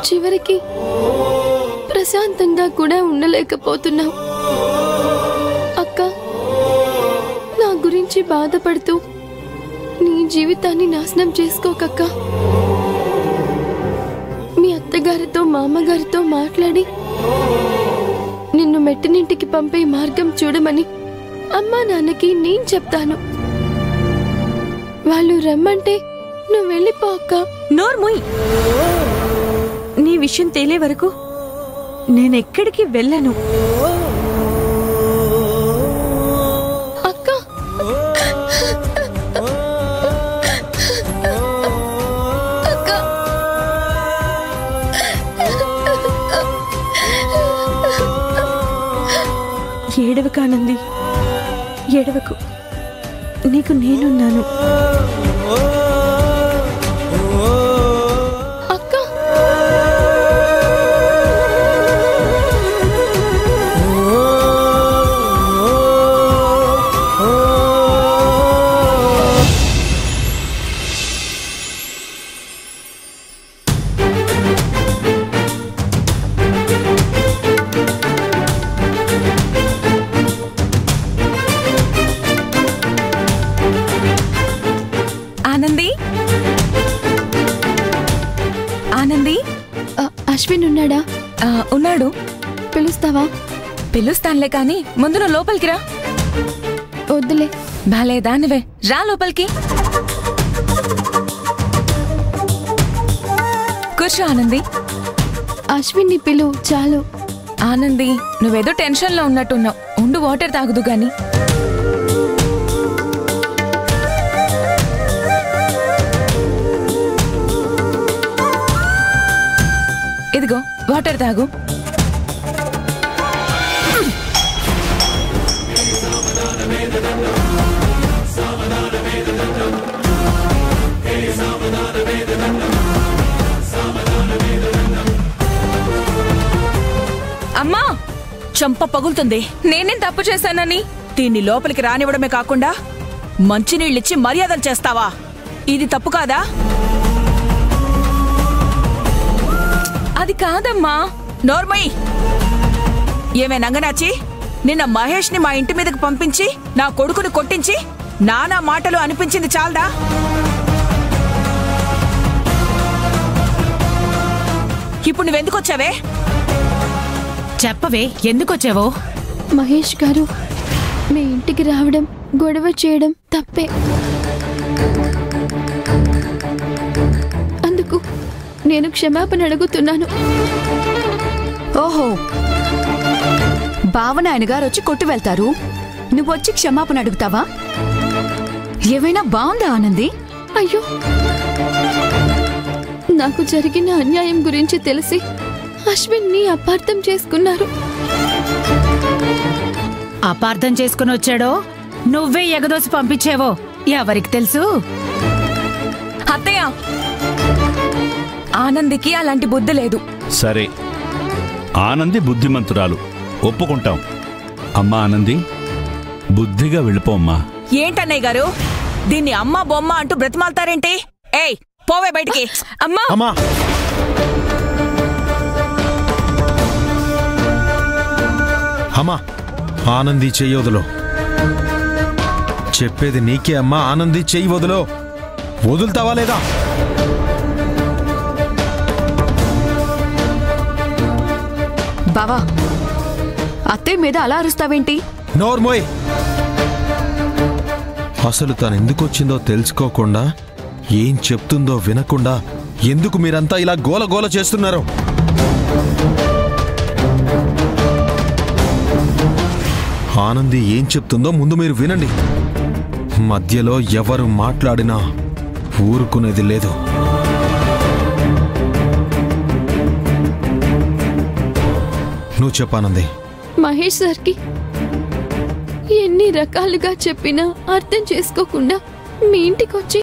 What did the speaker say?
చివరికి ప్రశాంతంగా కూడా ఉండలేకపోతున్నావు. అక్క, నా గురించి బాధపడుతూ నీ జీవితాన్ని నాశనం చేసుకోకక్క. మీ అత్తగారితో మామగారితో మాట్లాడి నిన్ను మెట్టినింటికి పంపే మార్గం చూడమని అమ్మా నాన్నకి నేను చెప్తాను. వాళ్ళు రమ్మంటే నువ్వు వెళ్ళిపో అక్క. నోర్ముయ్, నీ విషయం తేలే వరకు నేనెక్కడికి వెళ్ళను. అక్క, అక్క, ఏడవకు ఆనంది, ఏడవకు. నీకు నేనున్నాను. అక్క, ఆనంది, ఆనంది. అశ్విన్ ఉన్నాడా? ఉన్నాడు. పిలుస్తావా? పిలుస్తానులే కాని ముందు నువ్వు లోపలికి రా. వద్దులే. బాలేదానివే, రా లోపలికి. కూర్చో ఆనంది. అశ్విన్ని పిలు చాలు. ఆనంది, నువ్వేదో టెన్షన్ లో ఉన్నట్టున్నావు. ఉండు, వాటర్ తాగుదు గాని. ఇదిగో వాటర్ తాగు. అమ్మా, చంప పగులుతుంది. నేనేం తప్పు చేశానని? దీన్ని లోపలికి రానివ్వడమే కాకుండా మంచినీళ్ళిచ్చి మర్యాదలు చేస్తావా? ఇది తప్పు కాదా? అది కాదమ్మా. నోర్మయ్, ఏమే నంగనాచి, నిన్న మహేష్ ని మా ఇంటి మీదకి పంపించి నా కొడుకుని కొట్టించి నానా మాటలు అనిపించింది చాలదా? ఇప్పుడు నువ్వెందుకొచ్చావే? చెప్పవే, ఎందుకొచ్చావో? మహేష్ గారు, మీ ఇంటికి రావడం, గొడవ చేయడం తప్పే. అందుకు నేను క్షమాపణ అడుగుతున్నాను. ఓహో, భావన ఆయన గారు వచ్చి కొట్టు వెళ్తారు, నువ్వొచ్చి క్షమాపణ అడుగుతావా? ఏవైనా బాగుందా ఆనంది? అయ్యో, నాకు జరిగిన అన్యాయం గురించి తెలిసి అశ్విన్ ని అపార్థం చేసుకున్నారు. అపార్థం చేసుకుని వచ్చాడో నువ్వే ఎగదోసి పంపించేవో ఎవరికి తెలుసు? అత్తయ్య, ఆనందికి అలాంటి బుద్ధి లేదు. సరే, ఆనంది బుద్ధిమంతురాలు, ఒప్పుకుంటాం. అమ్మా ఆనంది, బుద్ధిగా వెళ్ళిపోమ్మా. ఏంటన్నయ్య గారు, దీన్ని అమ్మా బొమ్మ అంటూ బ్రతిమాలతారేంటి? ఏయ్, పోవే బయటికి. అమ్మా, అమ్మా, ఆనంది చెయ్యి వదులు. చెప్పేది నీకే అమ్మా, ఆనంది చెయ్యి వదులు. వదులుతావా లేదా? బావా, అత్తయ్య మీద అలా అరుస్తావేంటి? నోర్మోయ్, అసలు తను ఎందుకొచ్చిందో తెలుసుకోకుండా, ఏం చెప్తుందో వినకుండా ఎందుకు మీరంతా ఇలా గోలగోల చేస్తున్నారు? ఆనంది ఏం చెప్తుందో ముందు మీరు వినండి. మధ్యలో ఎవరు మాట్లాడినా ఊరుకునేది లేదు. నువ్వు చెప్పానంది. మహేష్ సార్కి ఎన్ని రకాలుగా చెప్పినా అర్థం చేసుకోకుండా మీ ఇంటికొచ్చి